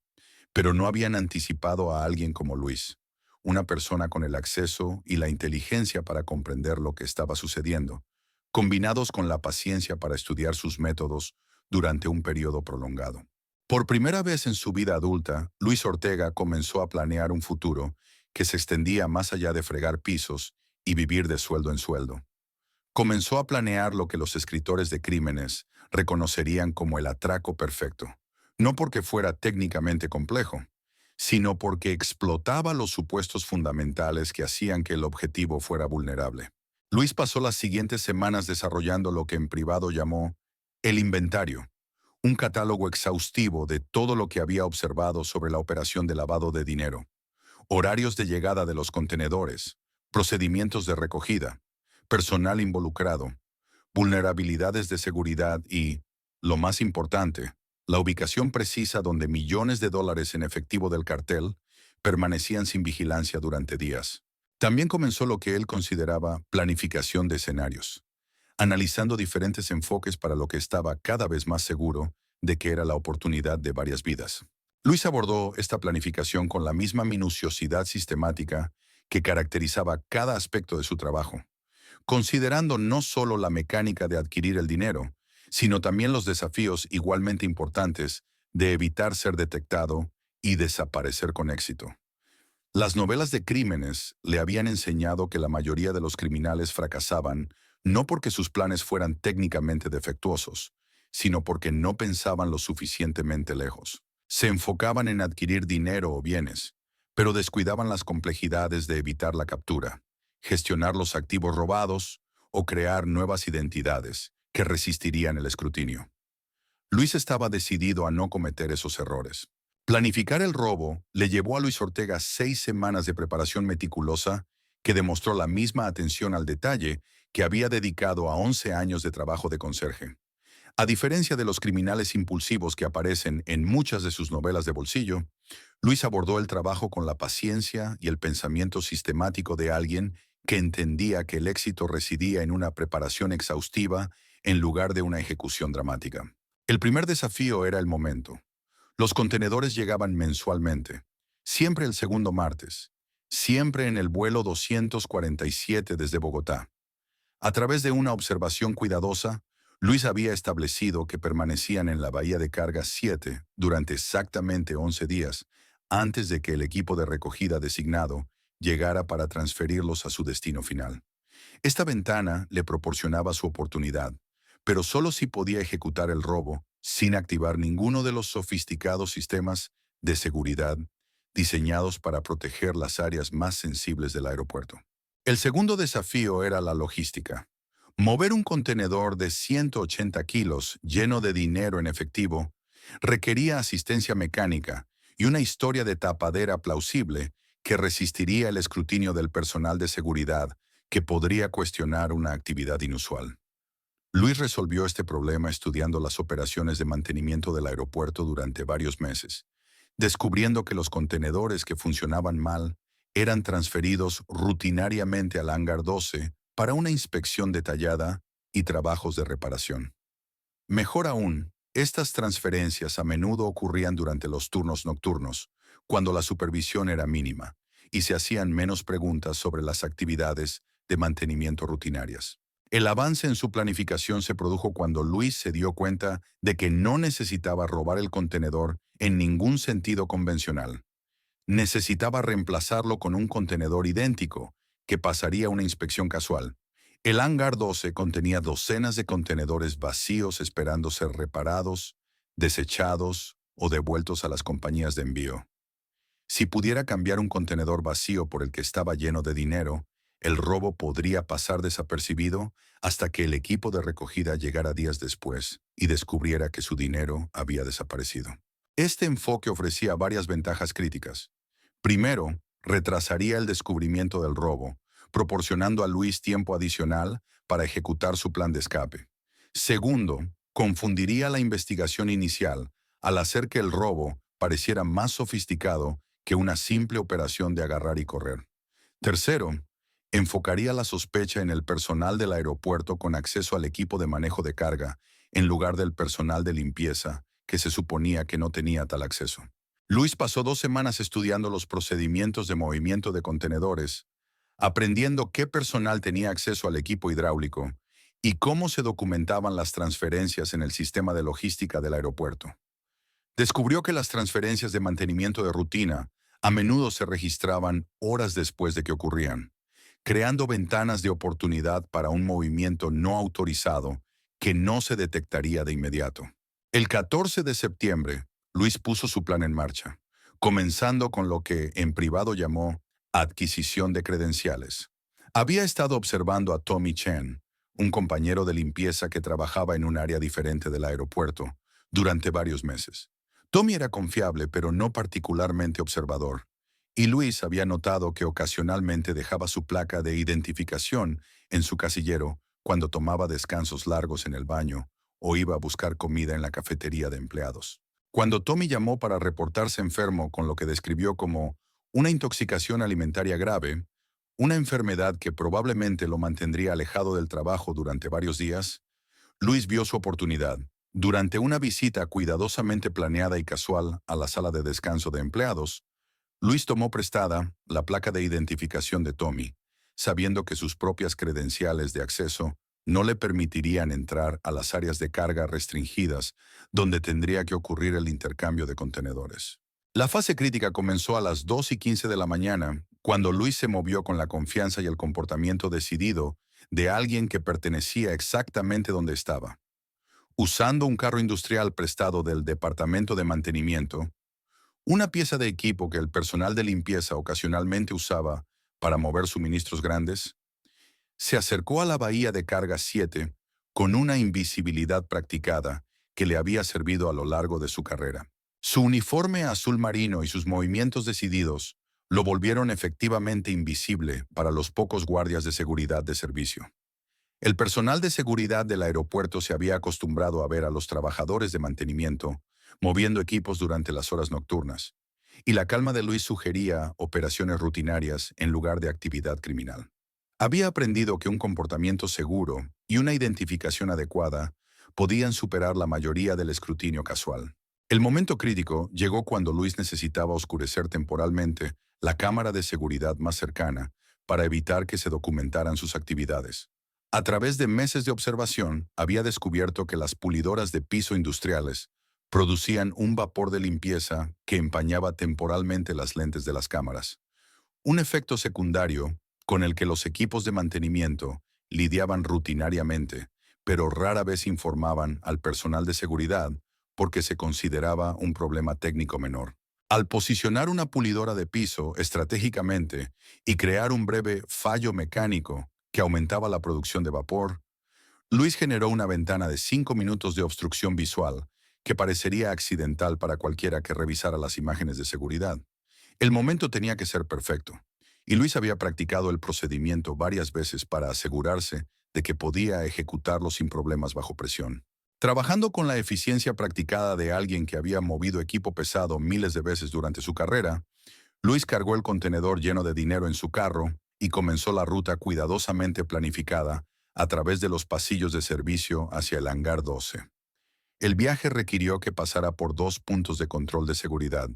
pero no habían anticipado a alguien como Luis, una persona con el acceso y la inteligencia para comprender lo que estaba sucediendo, combinados con la paciencia para estudiar sus métodos durante un periodo prolongado. Por primera vez en su vida adulta, Luis Ortega comenzó a planear un futuro que se extendía más allá de fregar pisos y vivir de sueldo en sueldo. Comenzó a planear lo que los escritores de crímenes reconocerían como el atraco perfecto, no porque fuera técnicamente complejo, sino porque explotaba los supuestos fundamentales que hacían que el objetivo fuera vulnerable. Luis pasó las siguientes semanas desarrollando lo que en privado llamó el inventario, un catálogo exhaustivo de todo lo que había observado sobre la operación de lavado de dinero, horarios de llegada de los contenedores, procedimientos de recogida, personal involucrado, vulnerabilidades de seguridad y, lo más importante, la ubicación precisa donde millones de dólares en efectivo del cartel permanecían sin vigilancia durante días. También comenzó lo que él consideraba planificación de escenarios, analizando diferentes enfoques para lo que estaba cada vez más seguro de que era la oportunidad de varias vidas. Luis abordó esta planificación con la misma minuciosidad sistemática que caracterizaba cada aspecto de su trabajo, considerando no solo la mecánica de adquirir el dinero, sino también los desafíos igualmente importantes de evitar ser detectado y desaparecer con éxito. Las novelas de crímenes le habían enseñado que la mayoría de los criminales fracasaban no porque sus planes fueran técnicamente defectuosos, sino porque no pensaban lo suficientemente lejos. Se enfocaban en adquirir dinero o bienes, pero descuidaban las complejidades de evitar la captura, gestionar los activos robados o crear nuevas identidades que resistirían el escrutinio. Luis estaba decidido a no cometer esos errores. Planificar el robo le llevó a Luis Ortega 6 semanas de preparación meticulosa que demostró la misma atención al detalle que había dedicado a 11 años de trabajo de conserje. A diferencia de los criminales impulsivos que aparecen en muchas de sus novelas de bolsillo, Luis abordó el trabajo con la paciencia y el pensamiento sistemático de alguien que entendía que el éxito residía en una preparación exhaustiva en lugar de una ejecución dramática. El primer desafío era el momento. Los contenedores llegaban mensualmente, siempre el segundo martes, siempre en el vuelo 247 desde Bogotá. A través de una observación cuidadosa, Luis había establecido que permanecían en la bahía de carga 7 durante exactamente 11 días, antes de que el equipo de recogida designado llegara para transferirlos a su destino final. Esta ventana le proporcionaba su oportunidad, pero solo si podía ejecutar el robo sin activar ninguno de los sofisticados sistemas de seguridad diseñados para proteger las áreas más sensibles del aeropuerto. El segundo desafío era la logística. Mover un contenedor de 180 kilos lleno de dinero en efectivo requería asistencia mecánica y una historia de tapadera plausible que resistiría el escrutinio del personal de seguridad que podría cuestionar una actividad inusual. Luis resolvió este problema estudiando las operaciones de mantenimiento del aeropuerto durante varios meses, descubriendo que los contenedores que funcionaban mal eran transferidos rutinariamente al hangar 12 para una inspección detallada y trabajos de reparación. Mejor aún, estas transferencias a menudo ocurrían durante los turnos nocturnos, cuando la supervisión era mínima, y se hacían menos preguntas sobre las actividades de mantenimiento rutinarias. El avance en su planificación se produjo cuando Luis se dio cuenta de que no necesitaba robar el contenedor en ningún sentido convencional. Necesitaba reemplazarlo con un contenedor idéntico, que pasaría una inspección casual. El hangar 12 contenía docenas de contenedores vacíos esperando ser reparados, desechados o devueltos a las compañías de envío. Si pudiera cambiar un contenedor vacío por el que estaba lleno de dinero, el robo podría pasar desapercibido hasta que el equipo de recogida llegara días después y descubriera que su dinero había desaparecido. Este enfoque ofrecía varias ventajas críticas. Primero, retrasaría el descubrimiento del robo, proporcionando a Luis tiempo adicional para ejecutar su plan de escape. Segundo, confundiría la investigación inicial al hacer que el robo pareciera más sofisticado que una simple operación de agarrar y correr. Tercero, enfocaría la sospecha en el personal del aeropuerto con acceso al equipo de manejo de carga, en lugar del personal de limpieza, que se suponía que no tenía tal acceso. Luis pasó 2 semanas estudiando los procedimientos de movimiento de contenedores, aprendiendo qué personal tenía acceso al equipo hidráulico y cómo se documentaban las transferencias en el sistema de logística del aeropuerto. Descubrió que las transferencias de mantenimiento de rutina a menudo se registraban horas después de que ocurrían, creando ventanas de oportunidad para un movimiento no autorizado que no se detectaría de inmediato. El 14 de septiembre, Luis puso su plan en marcha, comenzando con lo que en privado llamó adquisición de credenciales. Había estado observando a Tommy Chen, un compañero de limpieza que trabajaba en un área diferente del aeropuerto, durante varios meses. Tommy era confiable, pero no particularmente observador, y Luis había notado que ocasionalmente dejaba su placa de identificación en su casillero cuando tomaba descansos largos en el baño o iba a buscar comida en la cafetería de empleados. Cuando Tommy llamó para reportarse enfermo con lo que describió como una intoxicación alimentaria grave, una enfermedad que probablemente lo mantendría alejado del trabajo durante varios días, Luis vio su oportunidad. Durante una visita cuidadosamente planeada y casual a la sala de descanso de empleados, Luis tomó prestada la placa de identificación de Tommy, sabiendo que sus propias credenciales de acceso no le permitirían entrar a las áreas de carga restringidas donde tendría que ocurrir el intercambio de contenedores. La fase crítica comenzó a las 2:15 de la mañana, cuando Luis se movió con la confianza y el comportamiento decidido de alguien que pertenecía exactamente donde estaba. Usando un carro industrial prestado del departamento de mantenimiento, una pieza de equipo que el personal de limpieza ocasionalmente usaba para mover suministros grandes, se acercó a la bahía de carga 7 con una invisibilidad practicada que le había servido a lo largo de su carrera. Su uniforme azul marino y sus movimientos decididos lo volvieron efectivamente invisible para los pocos guardias de seguridad de servicio. El personal de seguridad del aeropuerto se había acostumbrado a ver a los trabajadores de mantenimiento moviendo equipos durante las horas nocturnas, y la calma de Luis sugería operaciones rutinarias en lugar de actividad criminal. Había aprendido que un comportamiento seguro y una identificación adecuada podían superar la mayoría del escrutinio casual. El momento crítico llegó cuando Luis necesitaba oscurecer temporalmente la cámara de seguridad más cercana para evitar que se documentaran sus actividades. A través de meses de observación, había descubierto que las pulidoras de piso industriales producían un vapor de limpieza que empañaba temporalmente las lentes de las cámaras. Un efecto secundario con el que los equipos de mantenimiento lidiaban rutinariamente, pero rara vez informaban al personal de seguridad porque se consideraba un problema técnico menor. Al posicionar una pulidora de piso estratégicamente y crear un breve fallo mecánico que aumentaba la producción de vapor, Luis generó una ventana de 5 minutos de obstrucción visual que parecería accidental para cualquiera que revisara las imágenes de seguridad. El momento tenía que ser perfecto, y Luis había practicado el procedimiento varias veces para asegurarse de que podía ejecutarlo sin problemas bajo presión. Trabajando con la eficiencia practicada de alguien que había movido equipo pesado miles de veces durante su carrera, Luis cargó el contenedor lleno de dinero en su carro y comenzó la ruta cuidadosamente planificada a través de los pasillos de servicio hacia el hangar 12. El viaje requirió que pasara por 2 puntos de control de seguridad,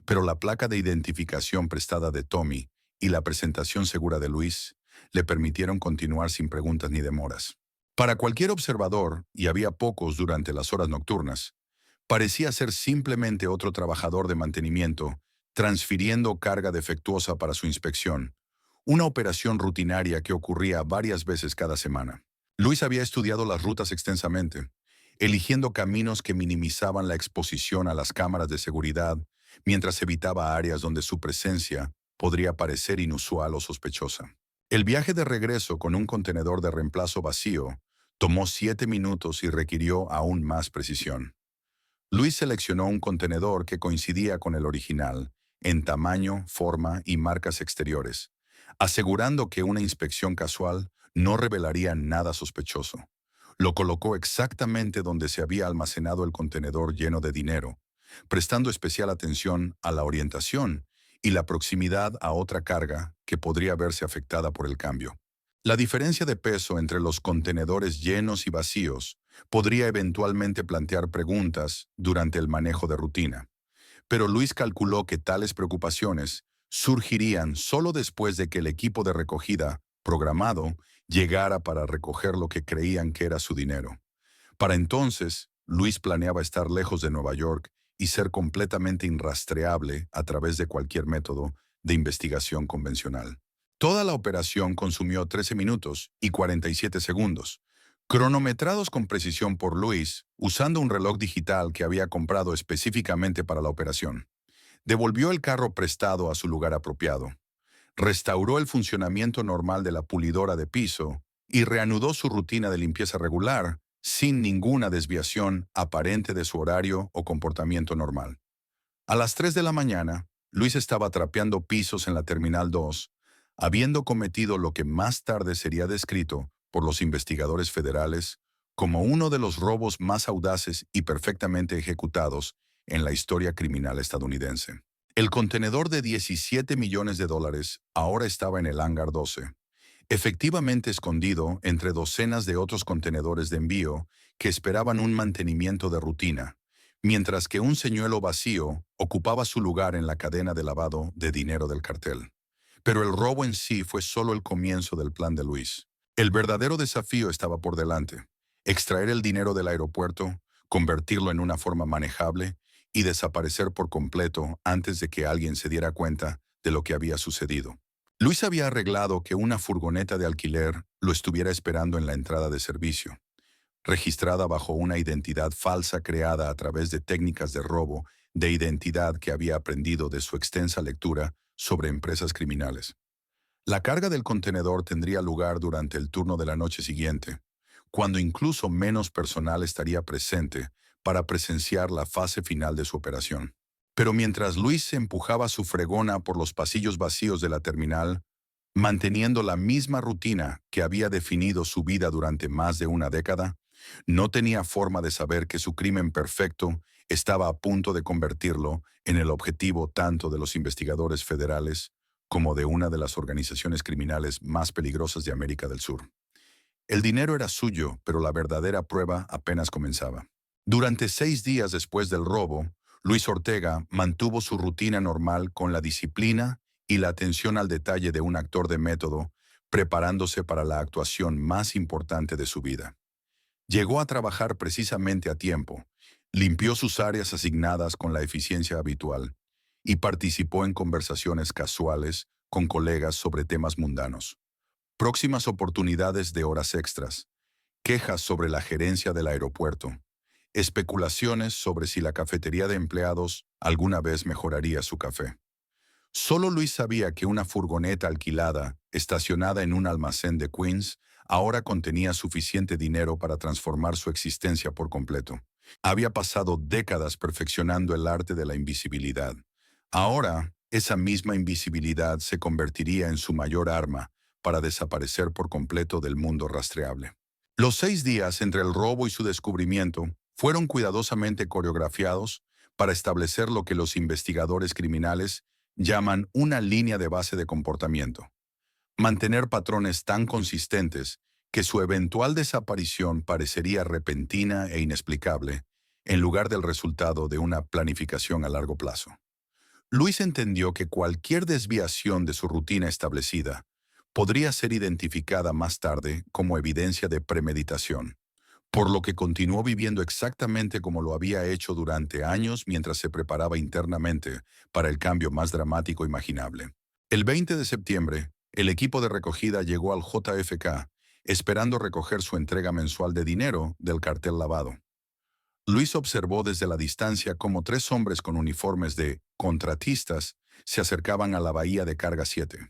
pero la placa de identificación prestada de Tommy y la presentación segura de Luis le permitieron continuar sin preguntas ni demoras. Para cualquier observador, y había pocos durante las horas nocturnas, parecía ser simplemente otro trabajador de mantenimiento transfiriendo carga defectuosa para su inspección, una operación rutinaria que ocurría varias veces cada semana. Luis había estudiado las rutas extensamente, eligiendo caminos que minimizaban la exposición a las cámaras de seguridad, mientras evitaba áreas donde su presencia podría parecer inusual o sospechosa. El viaje de regreso con un contenedor de reemplazo vacío tomó 7 minutos y requirió aún más precisión. Luis seleccionó un contenedor que coincidía con el original, en tamaño, forma y marcas exteriores, asegurando que una inspección casual no revelaría nada sospechoso. Lo colocó exactamente donde se había almacenado el contenedor lleno de dinero, prestando especial atención a la orientación y la proximidad a otra carga que podría verse afectada por el cambio. La diferencia de peso entre los contenedores llenos y vacíos podría eventualmente plantear preguntas durante el manejo de rutina, pero Luis calculó que tales preocupaciones surgirían solo después de que el equipo de recogida, programado, llegara para recoger lo que creían que era su dinero. Para entonces, Luis planeaba estar lejos de Nueva York y ser completamente irrastreable a través de cualquier método de investigación convencional. Toda la operación consumió 13 minutos y 47 segundos, cronometrados con precisión por Luis, usando un reloj digital que había comprado específicamente para la operación. Devolvió el carro prestado a su lugar apropiado, restauró el funcionamiento normal de la pulidora de piso y reanudó su rutina de limpieza regular sin ninguna desviación aparente de su horario o comportamiento normal. A las 3 de la mañana, Luis estaba trapeando pisos en la Terminal 2, habiendo cometido lo que más tarde sería descrito por los investigadores federales como uno de los robos más audaces y perfectamente ejecutados en la historia criminal estadounidense. El contenedor de 17 millones de dólares ahora estaba en el hangar 12, efectivamente escondido entre docenas de otros contenedores de envío que esperaban un mantenimiento de rutina, mientras que un señuelo vacío ocupaba su lugar en la cadena de lavado de dinero del cartel. Pero el robo en sí fue solo el comienzo del plan de Luis. El verdadero desafío estaba por delante: extraer el dinero del aeropuerto, convertirlo en una forma manejable y desaparecer por completo antes de que alguien se diera cuenta de lo que había sucedido. Luis había arreglado que una furgoneta de alquiler lo estuviera esperando en la entrada de servicio, registrada bajo una identidad falsa creada a través de técnicas de robo de identidad que había aprendido de su extensa lectura sobre empresas criminales. La carga del contenedor tendría lugar durante el turno de la noche siguiente, cuando incluso menos personal estaría presente para presenciar la fase final de su operación. Pero mientras Luis empujaba su fregona por los pasillos vacíos de la terminal, manteniendo la misma rutina que había definido su vida durante más de una década, no tenía forma de saber que su crimen perfecto estaba a punto de convertirlo en el objetivo tanto de los investigadores federales como de una de las organizaciones criminales más peligrosas de América del Sur. El dinero era suyo, pero la verdadera prueba apenas comenzaba. Durante 6 días después del robo, Luis Ortega mantuvo su rutina normal con la disciplina y la atención al detalle de un actor de método, preparándose para la actuación más importante de su vida. Llegó a trabajar precisamente a tiempo, limpió sus áreas asignadas con la eficiencia habitual y participó en conversaciones casuales con colegas sobre temas mundanos. Próximas oportunidades de horas extras, quejas sobre la gerencia del aeropuerto, especulaciones sobre si la cafetería de empleados alguna vez mejoraría su café. Solo Luis sabía que una furgoneta alquilada, estacionada en un almacén de Queens, ahora contenía suficiente dinero para transformar su existencia por completo. Había pasado décadas perfeccionando el arte de la invisibilidad. Ahora, esa misma invisibilidad se convertiría en su mayor arma para desaparecer por completo del mundo rastreable. Los 6 días entre el robo y su descubrimiento fueron cuidadosamente coreografiados para establecer lo que los investigadores criminales llaman una línea de base de comportamiento. Mantener patrones tan consistentes que su eventual desaparición parecería repentina e inexplicable, en lugar del resultado de una planificación a largo plazo. Luis entendió que cualquier desviación de su rutina establecida podría ser identificada más tarde como evidencia de premeditación, por lo que continuó viviendo exactamente como lo había hecho durante años mientras se preparaba internamente para el cambio más dramático imaginable. El 20 de septiembre, el equipo de recogida llegó al JFK, esperando recoger su entrega mensual de dinero del cartel lavado. Luis observó desde la distancia cómo 3 hombres con uniformes de contratistas se acercaban a la bahía de Carga 7.